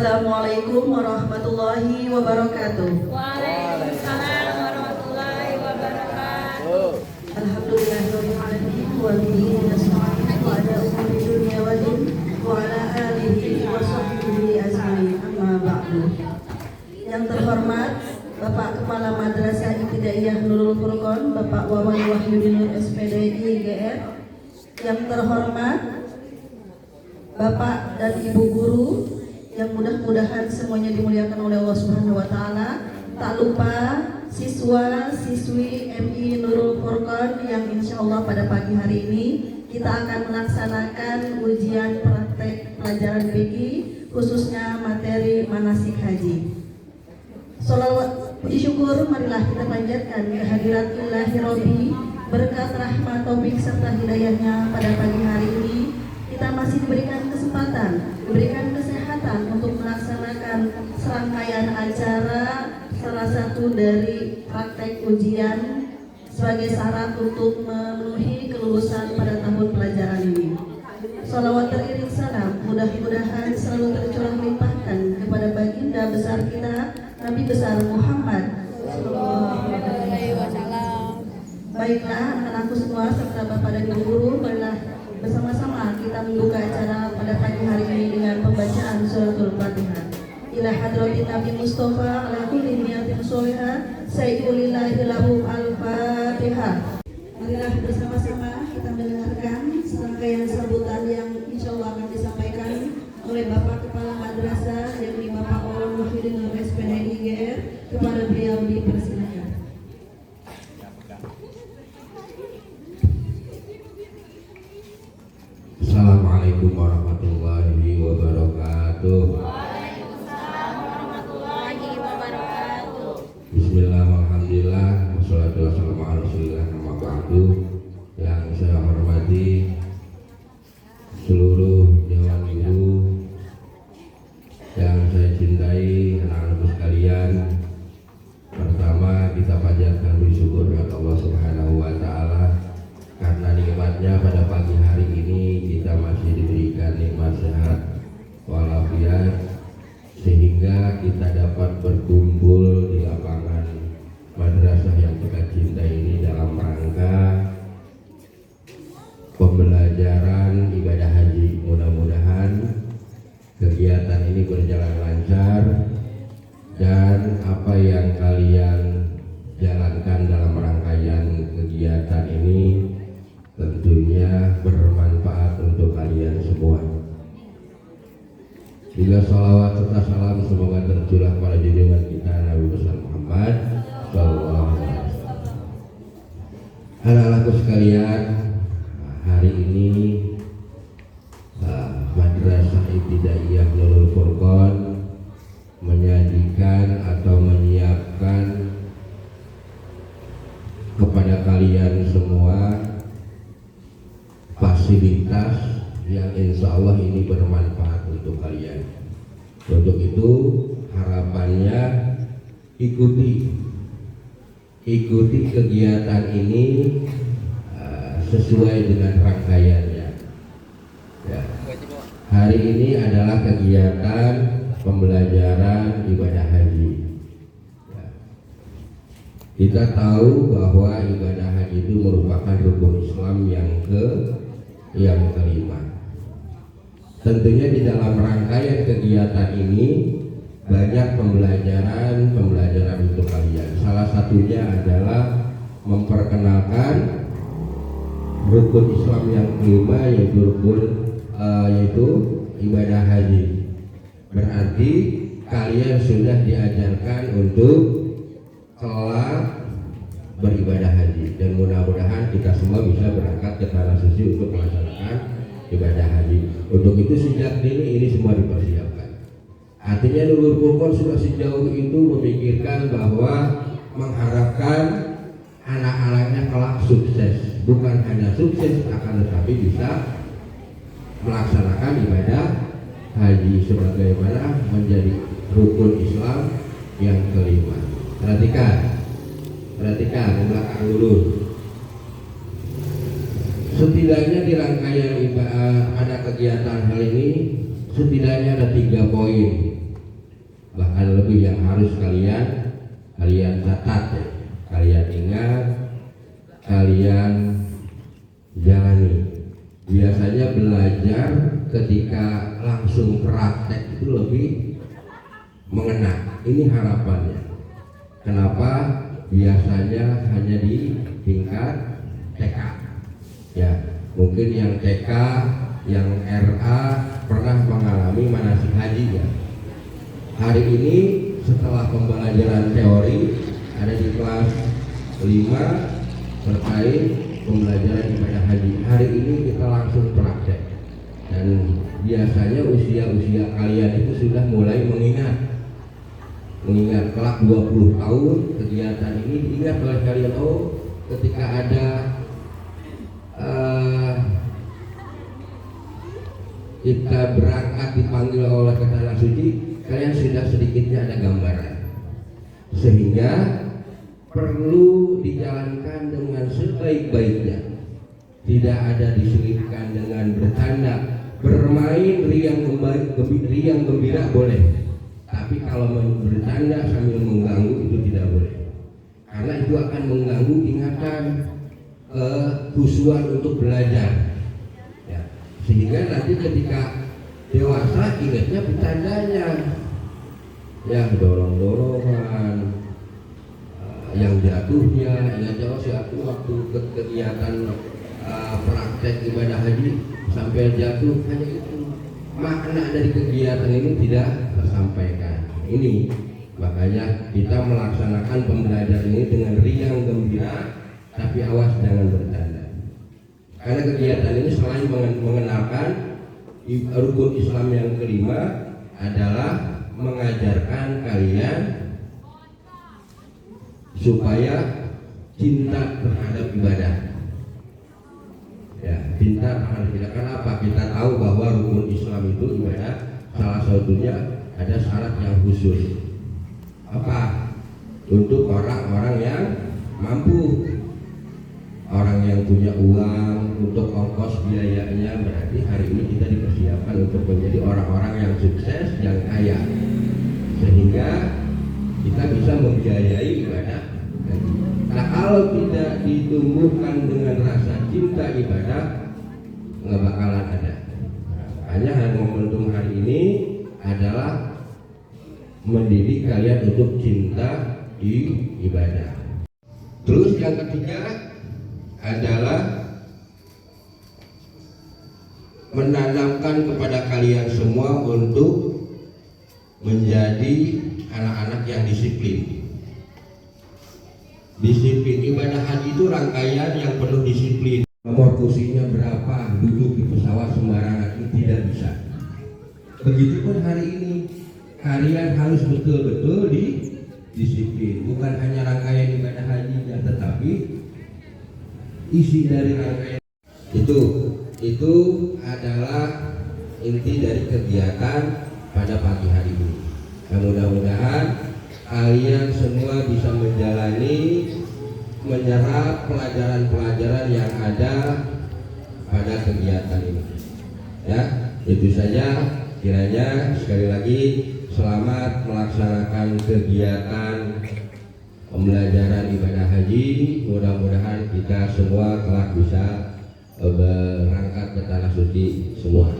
Assalamualaikum warahmatullahi wabarakatuh. Waalaikumsalam warahmatullahi wabarakatuh. Alhamdulillahirabbil alamin wa bihi nasta'in wa ala umuri dunya wa din wa ala alihi wa sahbihi ajmain. Amma ba'du. Yang terhormat Bapak Kepala Madrasah Ibtidaiyah Nurul Furqan, Bapak Wawan Wahyudin SPD IGR. Yang terhormat Bapak dan Ibu guru yang mudah-mudahan semuanya dimuliakan oleh Allah Subhanahu wa taala. Tak lupa siswa siswi MI Nurul Furqan yang insya Allah pada pagi hari ini kita akan melaksanakan ujian praktek pelajaran fikih khususnya materi manasik haji. Sholawat puji syukur marilah kita panjatkan kehadirat Ilahi Robbi, berkat rahmat taufik serta hidayahnya pada pagi hari ini kita masih diberikan kesempatan, diberikan kesehatan untuk melaksanakan serangkaian acara salah satu dari praktek ujian sebagai syarat untuk memenuhi kelulusan pada tahun pelajaran ini. Sholawat teriring salam mudah-mudahan selalu tercurah limpahkan kepada baginda besar kita Nabi besar Muhammad sallallahu alaihi wasallam. Baiklah anak-anakku semua serta Bapak dan Ibu guru, marilah bersama-sama kita membuka acara pada pagi hari ini dengan pembacaan suratul Fatihah. Ila hadratin Nabi Mustafa ala kulli niyatin sholihah sayyidullillahi lahu al-Fatihah. Marilah bersama-sama kita mendengarkan serangkaian sambutan yang insyaallah akan disampaikan oleh Bapak Kepala Madrasah yakni Bapak Wawan Wahyudin SPD IGR. Kepada beliau dipersilakan. Assalamualaikum warahmatullahi wabarakatuh. Waalaikumsalam warahmatullahi wabarakatuh. Bismillah, alhamdulillah, wassalatu wassalamu ala rasulillah, nama ba'du. Yang saya hormati seluruh dewan guru, yang saya cintai anak-anakku sekalian. Pertama kita panjatkan bersyukur kepada Allah Subhanahu wa taala karena nikmatnya pada pagi hari ini kita masih diberikan nikmat sehat walafiat sehingga kita dapat berkumpul di lapangan madrasah yang kita cintai ini dalam rangka pembelajaran ibadah haji. Mudah-mudahan kegiatan ini berjalan lancar dan apa yang kalian jalankan dalam rangkaian kegiatan ini tentunya bermanfaat untuk kalian semua. Juga salawat serta salam semoga tercurah pada junjungan kita Nabi besar Muhammad sallallahu alaihi wasallam. Anak-anakku sekalian, hari ini Madrasah Ibtidaiyah Nurul Furqan menyajikan atau menyiapkan kepada kalian semua fasilitas yang insya Allah ini bermanfaat untuk kalian. Untuk itu harapannya ikuti kegiatan ini sesuai dengan rangkaiannya. Ya. Hari ini adalah kegiatan pembelajaran ibadah haji. Ya. Kita tahu bahwa ibadah haji itu merupakan rukun Islam yang kelima. Tentunya di dalam rangkaian kegiatan ini banyak pembelajaran untuk kalian. Salah satunya adalah memperkenalkan rukun Islam yang kelima yaitu ibadah haji. Berarti kalian sudah diajarkan untuk kelak beribadah haji dan mudah-mudahan kita semua bisa berangkat ke tanah suci untuk melaksanakan ibadah haji. Untuk itu sejak dini ini semua dipersiapkan. Artinya Nurul Furqan sudah sejauh itu memikirkan bahwa mengharapkan anak-anaknya kelak sukses, bukan hanya sukses akan tetapi bisa melaksanakan ibadah haji sebagaimana menjadi rukun Islam yang kelima. Perhatikan di belakang dulu. Setidaknya di rangkaian ada kegiatan hal ini setidaknya ada 3 poin bahkan lebih yang harus kalian catat ya, kalian ingat, kalian jalani. Biasanya belajar ketika langsung praktek itu lebih mengena. Ini harapannya. Kenapa biasanya hanya di tingkat TK? Ya, mungkin yang TK, yang RA pernah mengalami manasik haji ya. Hari ini setelah pembelajaran teori ada di kelas 5 terkait pembelajaran ibadah haji. Hari ini kita langsung praktek. Dan biasanya usia-usia kalian itu sudah mulai mengingat kelak 20 tahun kegiatan ini diingat oleh kalian. Oh, ketika ada kita berangkat dipanggil oleh ke tanah suci, kalian sudah sedikitnya ada gambaran, sehingga perlu dijalankan dengan sebaik-baiknya. Tidak ada diselipkan dengan bercanda, bermain riang gembira boleh, tapi kalau bercanda sambil mengganggu itu tidak boleh, karena itu akan mengganggu ingatan khusyuan untuk belajar ya. Sehingga nanti ketika dewasa ingatnya bercandanya ya, dorong-dorongan, yang jatuhnya ingatnya, oh si aku waktu kegiatan praktek ibadah haji sampai jatuh, hanya itu makna dari kegiatan ini tidak tersampaikan. Ini makanya kita melaksanakan pembelajaran ini dengan riang gembira, tapi awas jangan bercanda, karena kegiatan ini selain mengenalkan rukun Islam yang kelima adalah mengajarkan kalian supaya cinta terhadap ibadah ya, cinta terhadap ibadah. Kenapa? Kita tahu bahwa rukun Islam itu ibadah salah satunya ada syarat yang khusus. Apa? Untuk orang-orang yang mampu, orang yang punya uang untuk ongkos biayanya. Berarti hari ini kita dipersiapkan untuk menjadi orang-orang yang sukses, yang kaya, sehingga kita bisa membiayai ibadah. Nah, kalau tidak ditumbuhkan dengan rasa cinta ibadah, nggak bakalan ada. Hanya momentum hari ini adalah mendidik kalian untuk cinta di ibadah. Terus yang ketiga adalah menanamkan kepada kalian semua untuk menjadi anak-anak yang disiplin. Disiplin ibadah haji itu rangkaian yang penuh disiplin. Nomor kursinya berapa, duduk di pesawat sembarangan, itu tidak bisa. Begitupun hari ini, kalian harus betul-betul disiplin. Bukan hanya rangkaian ibadah hajinya, tetapi isi dari rangkaian itu adalah inti dari kegiatan pada pagi hari ini. Nah, mudah-mudahan kalian semua bisa menjalani, menyerap pelajaran-pelajaran yang ada pada kegiatan ini. Ya, itu saja. Kiranya sekali lagi selamat melaksanakan kegiatan pembelajaran ibadah haji. Mudah-mudahan kita semua kelak bisa berangkat ke tanah suci semua.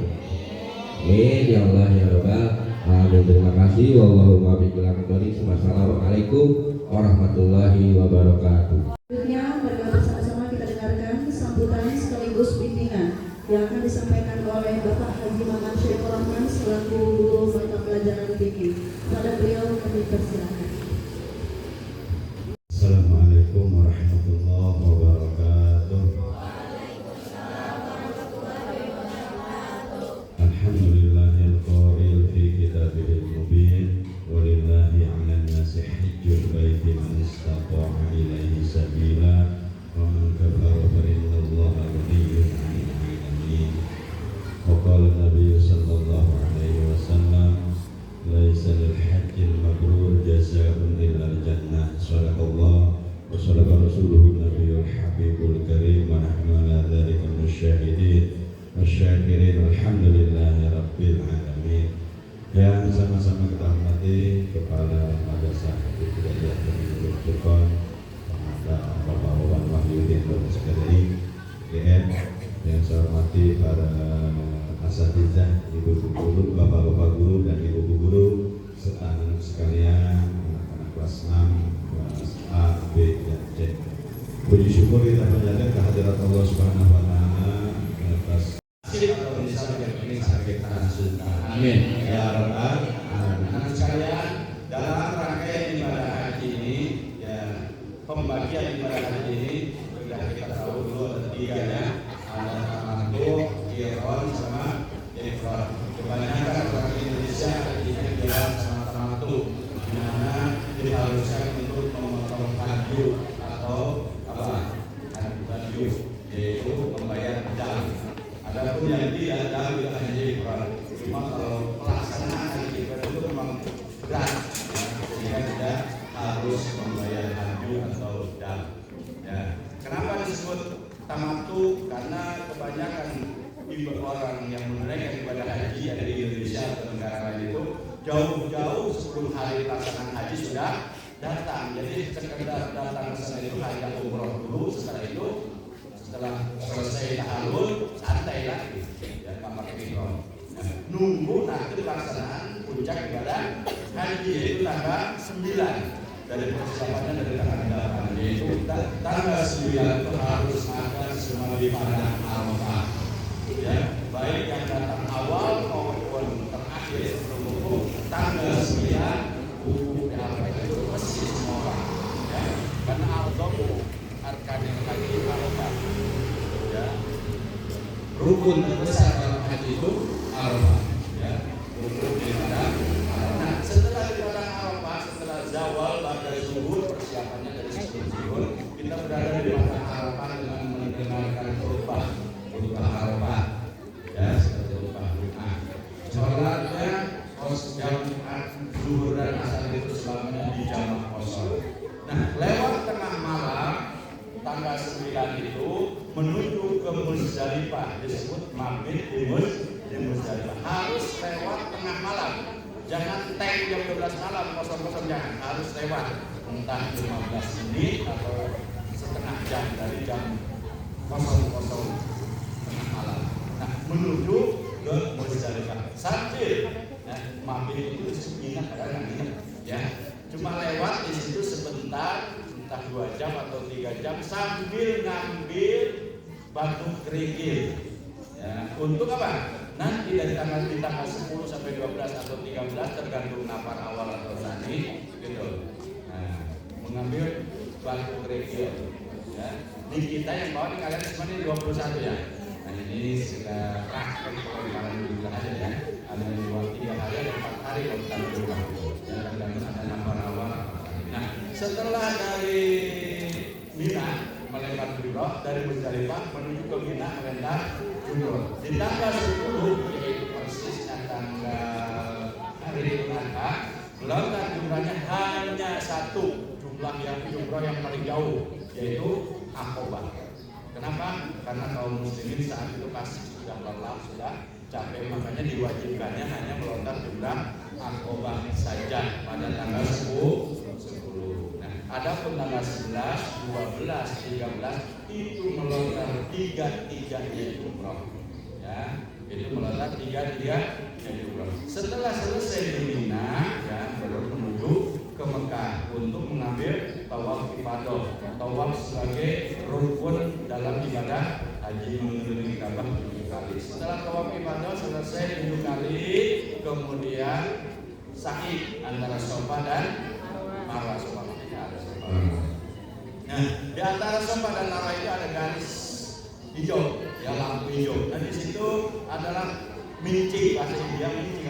Amin ya Allah ya Rabbal alamin. Terima kasih. Wallahumma biqilaqi. Wassalamualaikum warahmatullahi wabarakatuh. Selanjutnya, mari bersama-sama kita dengarkan sambutan sekaligus bimbingan yang akan disampaikan oleh Bapak Haji Maman Syekh Rahman selaku guru mata pelajaran fikih. Pada beliau kami persilakan. Assalamualaikum warahmatullahi wabarakatuh. Alhamdulillahil qail fi kitabihil mubin walillahi 'alan nasi hajjul baiti man istata'a ilaihi sabila wa man kafara fa innallaha ghaniyyun 'anil 'alamin. Wa qala an-nabiy sallallahu alaihi wasallam hormati para asatidzah, ibu guru, bapak-bapak guru dan ibu guru serta anak sekalian, anak-anak kelas 6, kelas A, B, dan C. Puji syukur kita panjatkan kehadirat Allah Subhanahu wa taala atas atau ini sakit sunnah. Amin. Ya rabbal alamin. Anak sekalian, dalam rangkaian ibadah haji ini, ya pembagian ibadah haji ini sudah kita tahu dulu ada 3 ya. Ada tamattu, qiran sama ifrad. Kebanyakan orang Indonesia hajinya qiran sama tamattu, di mana diharuskan untuk memotong baju atau baju, yaitu membayar dam. Adapun yang tidak dam itu hanya ifrad. Cuma kalau pelaksanaan haji ifrad itu memang berat, ya, sehingga tidak harus membayar baju atau dam. Ya. Kenapa disebut tamattu? Karena kebanyakan ibu orang yang menunaikan ibadah haji ada di Indonesia atau negara lain itu jauh-jauh sebelum hari pelaksanaan haji sudah datang. Jadi sekedar datang ke sana itu hanya umroh dulu, setelah selesai tahallul santai lagi, ya pakai ihram. Nunggu nanti pelaksanaan puncak ibadah haji yaitu tanggal 9 dari persiapannya dari tanggal 8, yaitu tanggal 9 itu harus ada semua di padang Arafah. Ya, baik yang datang awal maupun terakhir sebelum tanggal 9 wukuf di Arafah itu mesti semua orang. Ya, karena al-dhamu arkanil haji Arafah. Ya, rukun terbesar dalam haji itu Arafah. Ya, rukun di padang Arafah. Nah, setelah di padang Arafah, setelah zawal pada zuhur, persiapannya dari sebelum zuhur, kita berada di padang Arafah dengan mendengarkan khutbah Arafah. Ya, seperti khutbah Jumat. Sholatnya jam zuhur dan asar itu selamanya di jamak kosong. Nah, lewat tengah malam tanggal 9 itu menuju ke Muzdalifah, disebut mabit di Muzdalifah. Harus lewat tengah malam. Jangan tank jam 12 malam kosong-kosong, jangan, harus lewat entah 15 menit atau setengah jam dari jam kosong-kosong tengah malam. Nah, menuju ke Muzdalifah sambil mabit itu ingat kadang ingat ya, cuma lewat di situ sebentar, entah 2 jam atau 3 jam sambil ngambil batu kerikil. Ya, untuk apa? Nanti dari tanggal 10 sampai 12 atau 13 tergantung nafar awal atau tsani gitu. Nah, mengambil batu kerikil. Ya. Di kita yang bawa nih kalian semua ini 21 ya. Nah, ini sudah praktek kemarin juga aja ya. Ada yang 2-3 hari, ada 4 hari kalau kita berubah. Ya, tergantung ada nafar awal. Nah, setelah dari Mina melempar jumroh, dari Muzdalifah menuju ke Mina melempar jumroh. Di tanggal 10 yaitu persisnya tanggal hari Idul Adha, melempar jumrahnya hanya satu jumlah jumroh yang paling jauh, yaitu Aqobah. Kenapa? Karena kaum muslimin saat itu pasti sudah lelah, sudah capek, makanya diwajibkannya hanya melontar jumlah Aqobah saja pada tanggal 10. Adapun tanggal 11, 12, 13 itu melontar 3-3-nya umroh. Ya, itu melontar 3-3-nya umroh. Setelah selesai di Mina, ya, baru menuju ke Mekah untuk mengambil tawaf ifadah. Tawaf sebagai rukun dalam ibadah haji mengelilingi Ka'bah 7 kali. Setelah tawaf ifadah selesai 7 kali, kemudian sa'i antara Safa dan Marwah. Nah, di antara Safa dan Marwah itu ada garis hijau, ya lampu hijau. Dan di situ adalah mincing, bahasa India mincing.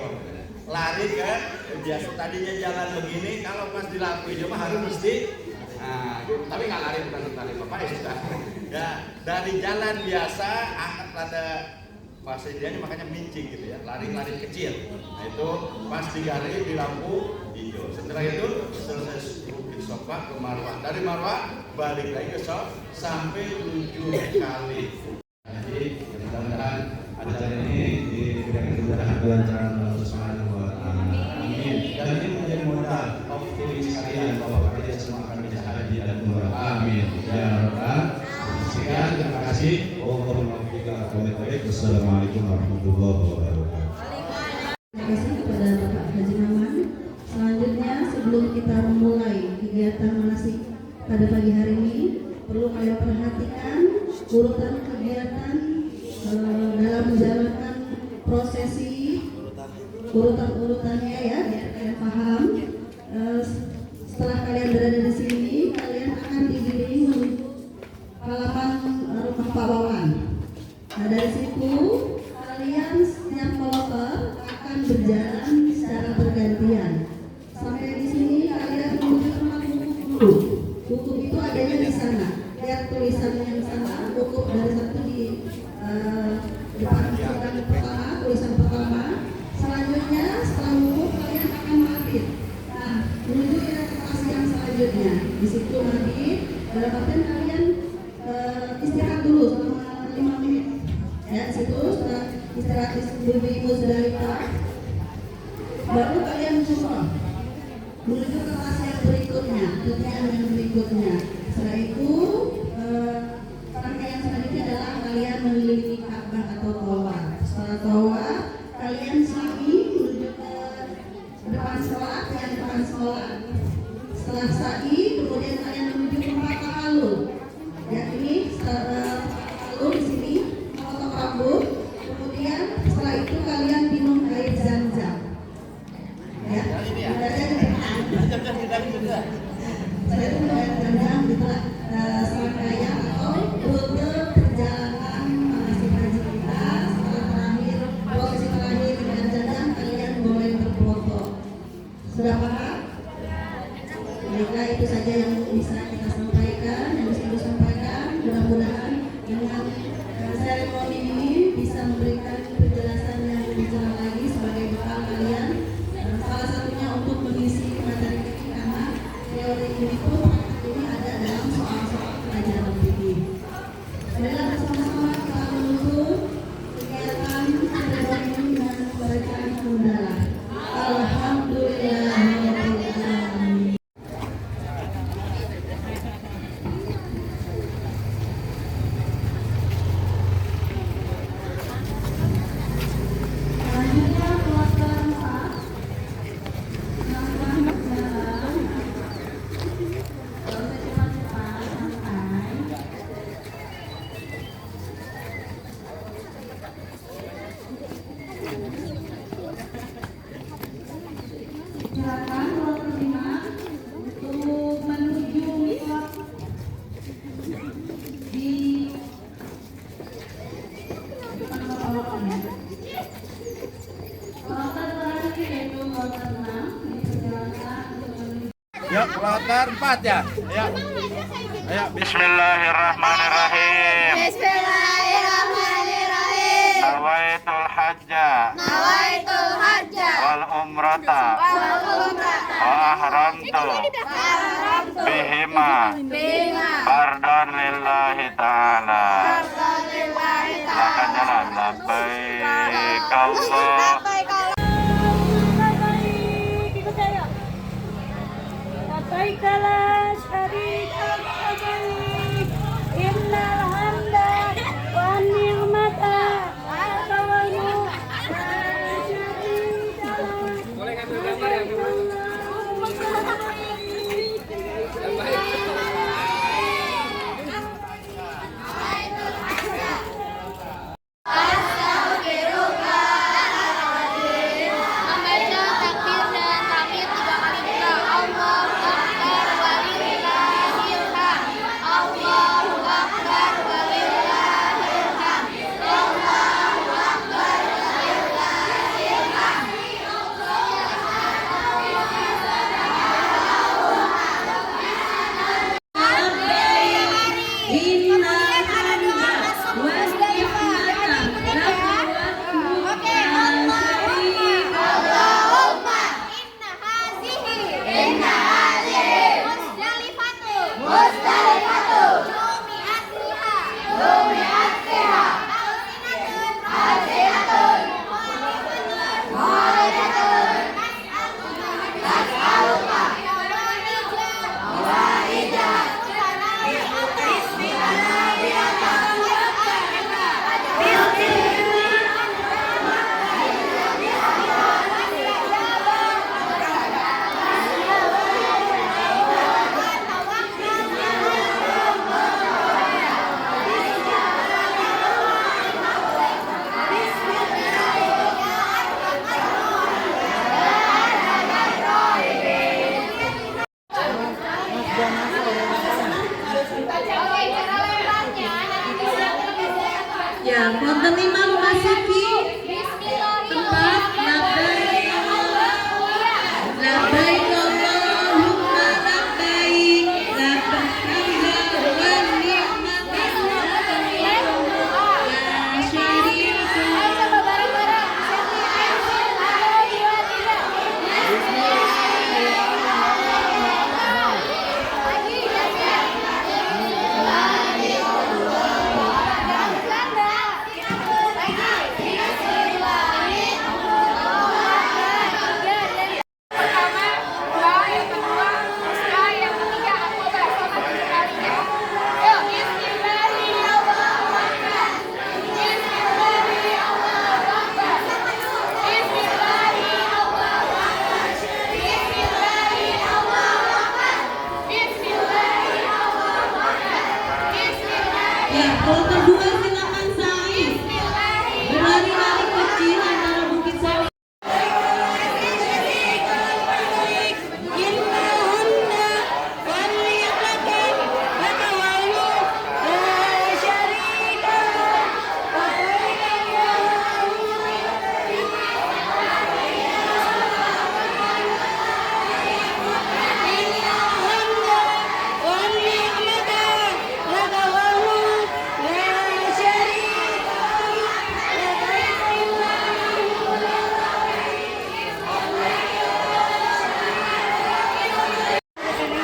Lari kan, biasa tadinya jalan begini, kalau pas di lampu hijau mah harus mesti. Nah, tapi nggak lari, bukan lari bapak ya sudah. Ya, dari jalan biasa angkat pada bahasa Indianya makanya mincing gitu ya, lari-lari kecil. Nah itu pas digali di lampu hijau. Setelah itu selesai bukit Safa ke Marwah. Dari Marwah balik lagi ke Safa sampai 7 kali. Jadi mudah-mudahan acara ini diberikan kemudahan kelancaran Allah Subhanahu wa taala. Amin. Dan ini menjadi modal optimis sekalian bahwa kalian semua akan bisa haji dan umrah. Amin. Ya Rabbal. Sekian, terima kasih. Wabillahi taufiq. Wassalamualaikum warahmatullahi wabarakatuh. Terima kasih kepada Bapak Haji Maman. Selanjutnya sebelum kita memulai kegiatan manasik pada pagi hari ini, perlu kalian perhatikan urutan kegiatan dalam menjalankan prosesi, urutan-urutannya ya, biar kalian paham. Setelah kalian berada di sini, kalian akan digiring menuju halaman rumah Pak Wawan. Nah, dari situ kalian setiap kloter akan berjalan secara bergantian. Sampai di sini kalian menuju tempat wukuf. Wukuf itu adanya di sana. Lihat tulisannya di sana. Wukuf dari satu di depan tulisan pertama, tulisan pertama. Selanjutnya setelah wukuf kalian akan mabit. Nah, menuju ke tempat yang selanjutnya. Di situ mabit. Dalam artian kalian istirahat dulu selama 5 menit. Ya, di situ setelah istirahat di Muzdalifah, baru kalian semua menuju ke fase yang berikutnya, kegiatan yang berikutnya. Setelah itu rangkaian selanjutnya adalah kalian mengelilingi Ka'bah atau tawaf. Setelah tawaf, kalian sa'i menuju ke depan sholat, yang depan sholat. Setelah sa'i, kemudian kalian menuju ke tempat ta'alul. Ya, ini lalu di sini potong rambut. Kemudian setelah itu kalian minum air zam-zam. Ya, ada di depan. Setelah itu minum air zam-zam, itulah serangkaian atau rute perjalanan manasik haji kita. Setelah terakhir, prosesi terakhir dengan zam-zam, kalian boleh berfoto. Sudah paham? Baiklah, itu saja yang bisa kita sampaikan, yang bisa disampaikan. Mudah-mudahan dengan seremoni ini bisa memberikan penjelasan yang lebih jelas lagi sebagai bekal kalian. Salah satunya untuk mengisi materi ini, karena teori ini pun ini ada dalam soal-soal pelajaran fikih. Marilah bersama-sama kita menutup kegiatan seremoni ini dengan bacaan hamdalah. Alhamdulillahirabbil alamin. Selanjutnya kloter 4 melakukan berjalan. Kalau cepat-cepat santai. Silakan kloter 5 untuk menuju mikot di depan Bapak-Bapaknya. Kloter terakhir yaitu kloter 6 dipersilakan untuk menuju. Yuk, kloter 4 ya. Ayo. Ayo, bismillahirrahmanirrahim. Bismillahirrahmanirrahim. Nawaitul hajja Nawaitul hajja wal umrata wal umrata wa ahramtu bihima bima fardhan lillahi ta'ala. lillahi Silakan jalan. Labbaik Allah. Ikut saya. Labbaik la syarika lak labbaik. Innal hamda wan ni'mata laka wal mulk la syarika lak. Boleh ngambil gambar ya, Ya, konten imam masiki tempat labbaik labbaik Allahumma labbaik labbaik wa ni'mata la syarika Ya, kalau kedua silakan sa'i berlari-lari kecil antara bukit sawi. Dah sini.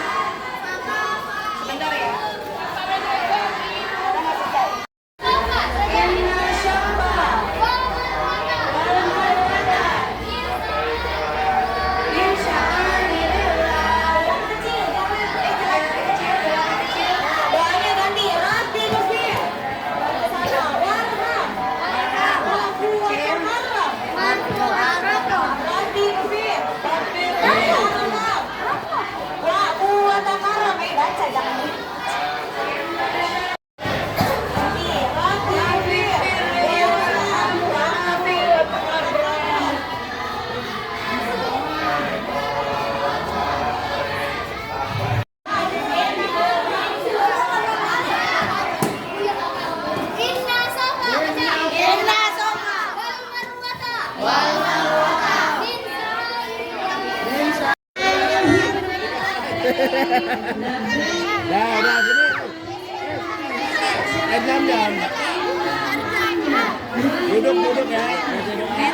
Jam. Duduk ya. Baca doa.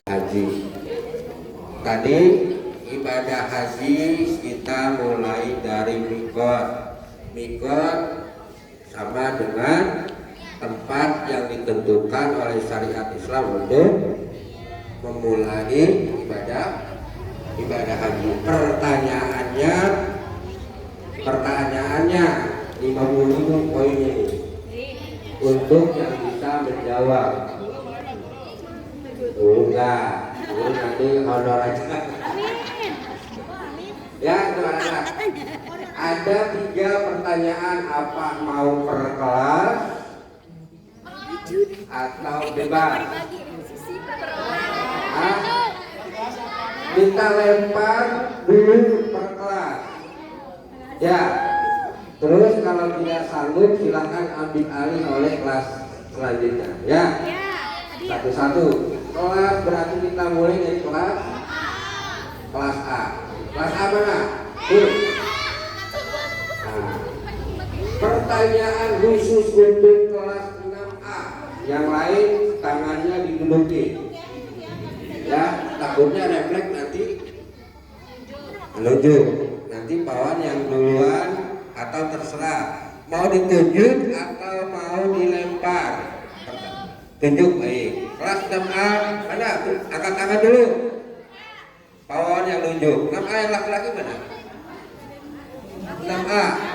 Haji. Tadi ibadah haji kita mulai dari mikot. Mikot sama dengan tempat yang ditentukan oleh syariat Islam untuk memulai ibadah haji. Pertanyaannya 50.000 poin ini untuk yang bisa menjawab. Enggak, ini nanti honor aja. Ya, anak-anak. Ada 3 pertanyaan, apa mau per kelas atau bebas? Kita lempar dulu per kelas. Ya. Terus kalau tidak sanggup silakan ambil alih oleh kelas selanjutnya. Ya. Satu-satu. Kelas berarti kita mulai dari kelas A. Kelas A mana? Pertanyaan khusus untuk kelas 6A. Yang lain tangannya diduduki. Ya, takutnya refleks nanti menunjuk. Nanti pawan yang duluan atau terserah mau ditunjuk atau mau dilempar. Tunjuk baik. Kelas 6A mana? Angkat tangan dulu. Pawan yang nunjuk. 6A yang laki-laki mana? 6A.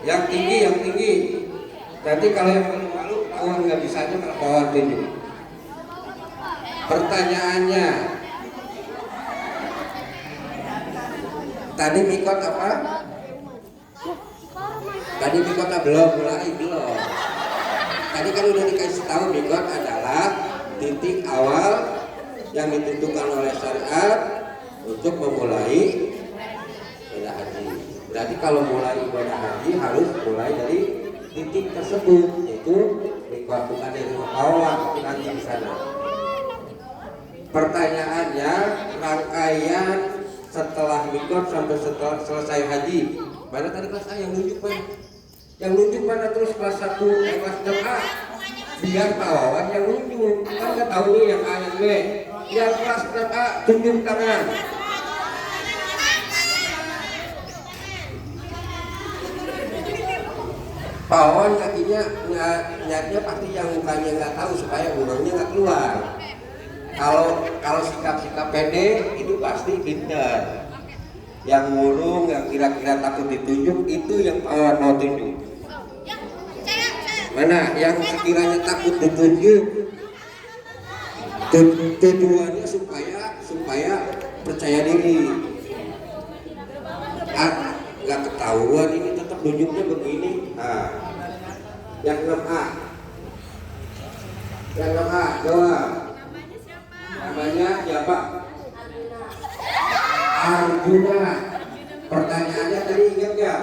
Yang tinggi. Nanti kalau yang malu-malu pawan nggak bisanya kalau pawan tunjuk. Pertanyaannya, tadi mikot apa? Tadi mikot belum. Tadi kan udah dikasih tahu mikot adalah titik awal yang ditentukan oleh syariat untuk memulai ibadah haji. Berarti kalau mulai ibadah haji harus mulai dari titik tersebut, yaitu mikot, bukan dari awal tapi nanti di sana. Pertanyaannya, rangkaian setelah mikot sampai setelah selesai haji. Mana tadi kelas A yang nunjuk mana? Yang nunjuk mana terus kelas 1, kelas 6A? Biar pawawan yang nunjuk. Kan nggak tahu nih yang A yang B. Yang kelas 6A tunjuk tangan. Pawawan kakinya niatnya pasti yang mukanya nggak tahu supaya urangnya nggak keluar. Kalau sikap-sikap pede itu pasti pinter. Yang murung, yang kira-kira takut ditunjuk itu yang pawan mau tunjuk. Mana yang sekiranya takut ditunjuk, tujuannya supaya percaya diri. Nggak ketahuan ini tetap tunjuknya begini. Nah, yang 6A. Yang 6A jawab. Namanya siapa? Arjuna. Pertanyaannya tadi ingat gak?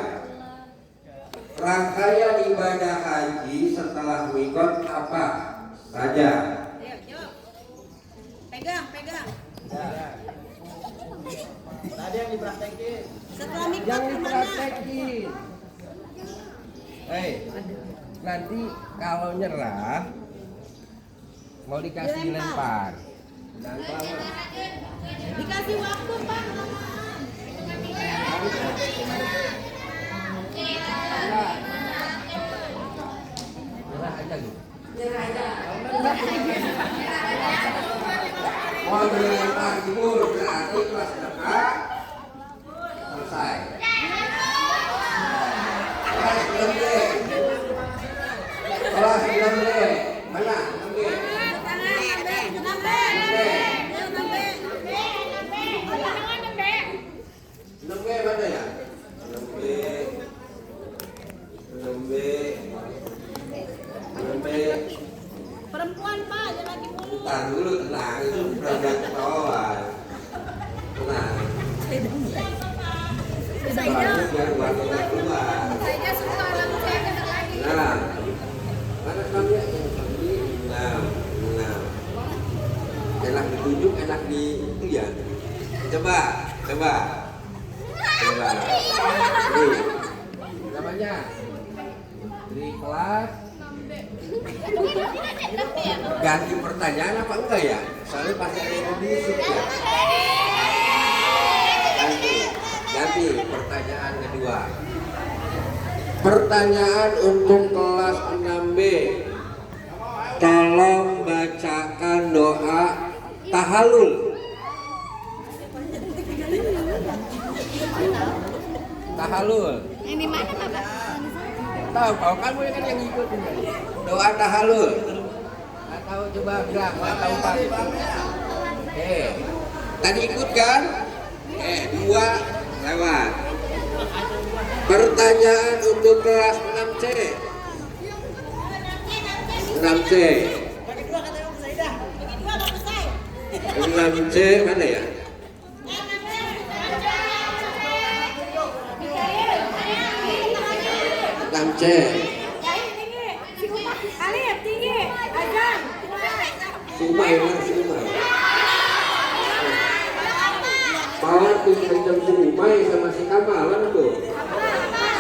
Rangkaian ibadah haji setelah mikot apa saja? Pegang. Tadi yang dipraktekin. Setelah mikot Yang kemana? dipraktekin. Nanti kalau nyerah mau dikasih lempar. Dikasih waktu, Pak. Nyerah aja gitu. Mau dilempar timur berarti kelas 6A selesai. Kelas 6B. Kelas 6B. Mana? 6B. 6B mana ya? 6B. Perempuan, Pak, jangan laki mulu. Tahan dulu, tenang, itu program ketahuan. Tenang. Soalnya biar warnanya keluar. Saya suka lagu saya kena lagi. Nah, mana namanya? Nah. Enak ditunjuk, enak di itu ya. Coba. Ini Namanya di kelas ganti pertanyaan apa enggak ya? Soalnya pasti ada yang berisik ya. Ganti pertanyaan kedua. Pertanyaan untuk kelas 6B. Tolong bacakan doa tahallul. tahallul. Yang di mana, Pak? Tahu kamu kan yang ikut ini. Doa tahallul. Nggak tahu coba bilang, nggak tahu Pak. Tadi ikut kan? 2 lewat. Pertanyaan untuk kelas 6C. 6C. 6C mana ya? 6C. Alif tinggi, azan. Sumai. Pawan tinggal jam Sumai sama si Kamalan tuh.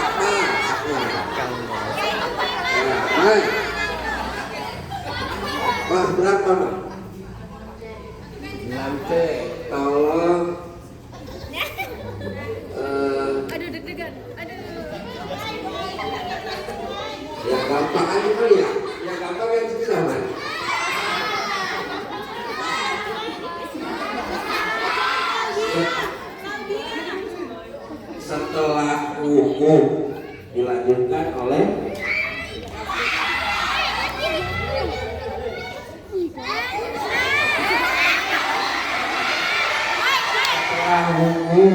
Apa? Hai. Pak berapa Pak? 6C. Tolong Aduh deg-degan. Aduh. ya gampang aja kali ya. Ya gampang yang susah Mas. Setelah hukum dilanjutkan oleh setelah hukum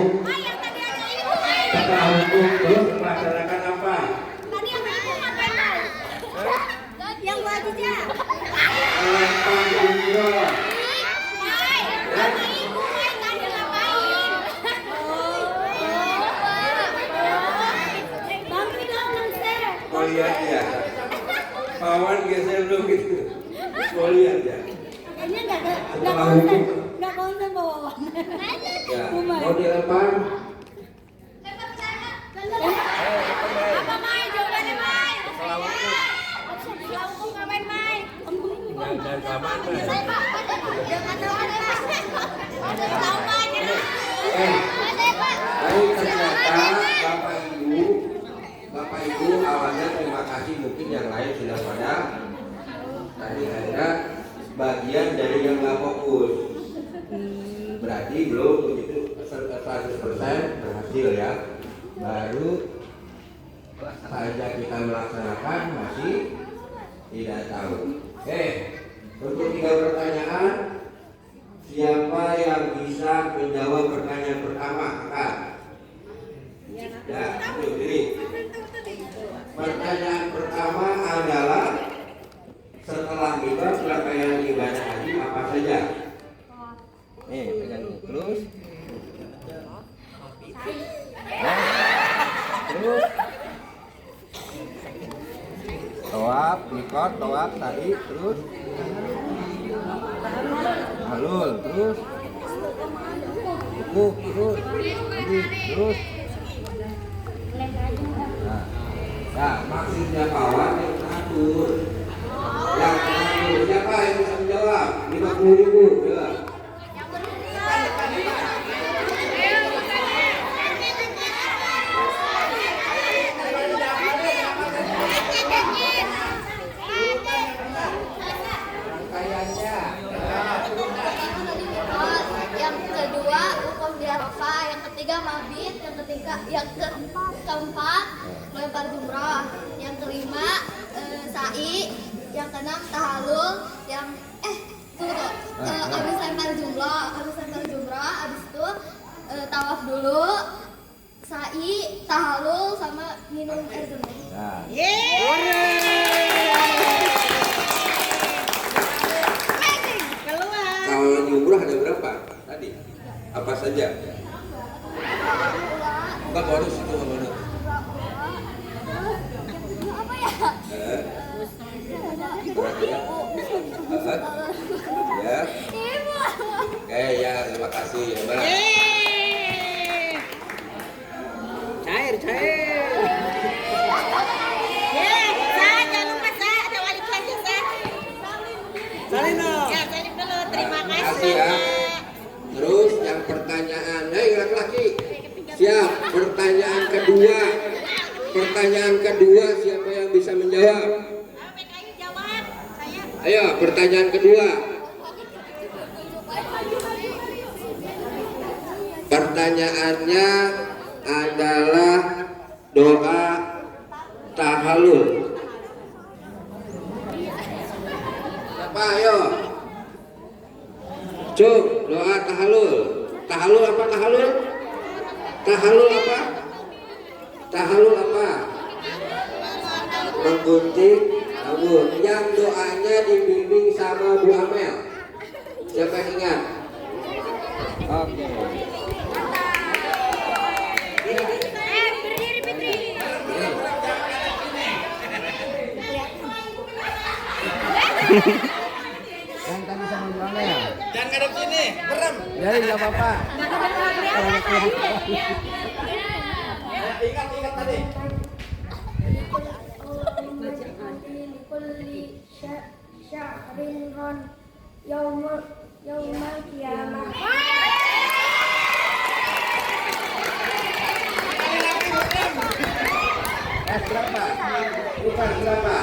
terus melaksanakan apa? Tadi yang ibu ngapain Mai? Yang gua aja. Melempar jumroh. Mai, sama ibu Mai tadi ngapain? Bantu dong Nangser. Oh iya iya. Pawan geser dulu gitu. Mau lihat ya. Kayaknya nggak konsen bawa. Ya. Mau dilempar? Apa Mai? Jawabannya Mai. Selalu ngapain Mai? Jangan kelamaan Mai. Jangan tahu tahu Mai. Baik ternyata Bapak Ibu awalnya terima kasih, mungkin yang lain sudah pada tadi ada bagian dari yang nggak fokus, berarti belum begitu 100% berhasil ya. Baru saja kita melaksanakan masih tidak tahu. Oke, untuk 3 pertanyaan, siapa yang bisa menjawab pertanyaan pertama? Kak. Ya, diri. Pertanyaan pertama adalah setelah kita rangkaian ibadah haji apa saja? Nih, pegang terus. Terus. Tawaf, mikot, tawaf, sa'i, terus. Halul, terus. Wukuf, terus. Terus. Nah, maksudnya kawan yang mengatur. Yang mengatur siapa yang bisa menjawab? 50.000 ya. Yang kedua wukuf di Arafah, yang ketiga mabit, yang keempat melempar jumrah, yang kelima sa'i, yang keenam tahallul, yang habis lempar jumrah, habis itu tawaf dulu, sa'i, tahallul sama minum air zam-zam. Nah. Kalau yang umroh ada berapa tadi? Apa saja? Bukan bonus itu bonus. Apa ya? Ya. Ibu. Oke ya, terima kasih ya Mbak. Cair. Jangan lupa ada wali kelasnya Salin dong. Ya, salim dulu. Terima Terima kasih ya. kasih. Terus yang pertanyaan, hei laki-laki, siap. Pertanyaan kedua siapa yang bisa menjawab? PKI jawab. Saya. Ayo, pertanyaan kedua. Pertanyaannya adalah doa tahallul. Siapa? Ayo. Cuk, doa tahallul. Tahallul apa tahallul? Tahallul apa? Tahallul apa? Menggunting rambut. Yang doanya dibimbing sama Bu Amel. Siapa yang ingat? Oke. Berdiri Fitri. Yang tadi sama Bu Amel. Jangan ngadep sini, merem. Jadi nggak apa-apa. Ingat tadi. kulli syahrin ron yaumal qiyamah. Berapa? Bukan berapa?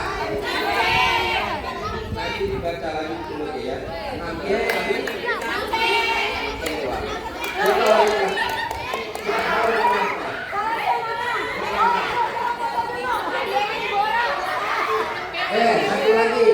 Nanti dibaca lagi dulu ya. Ambil tadi. Satu lagi.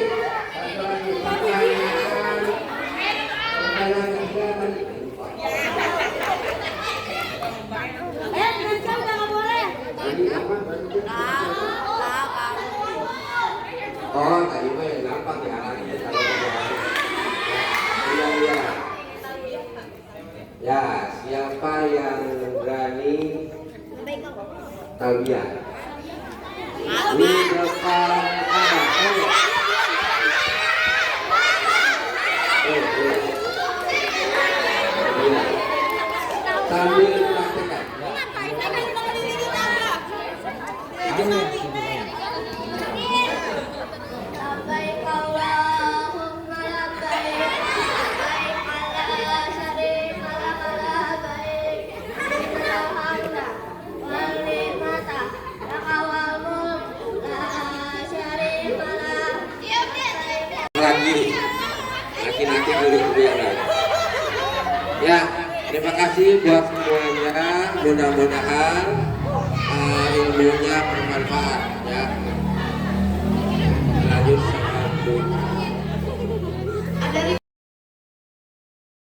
Oh, tadi mah yang gampang ya. Iya. Ya, siapa yang berani talbiyah? Di depan sambil praktekkan. Labbaik Allahumma labbaik, labbaik la syarika lak labbaik, innal hamda wan ni'mata lak wal mulk la syarika lak. Lagi laki-laki dulu ya. Ya, terima kasih buat semuanya. Mudah-mudahan ilmunya bermanfaat ya. Lanjut sama Bu.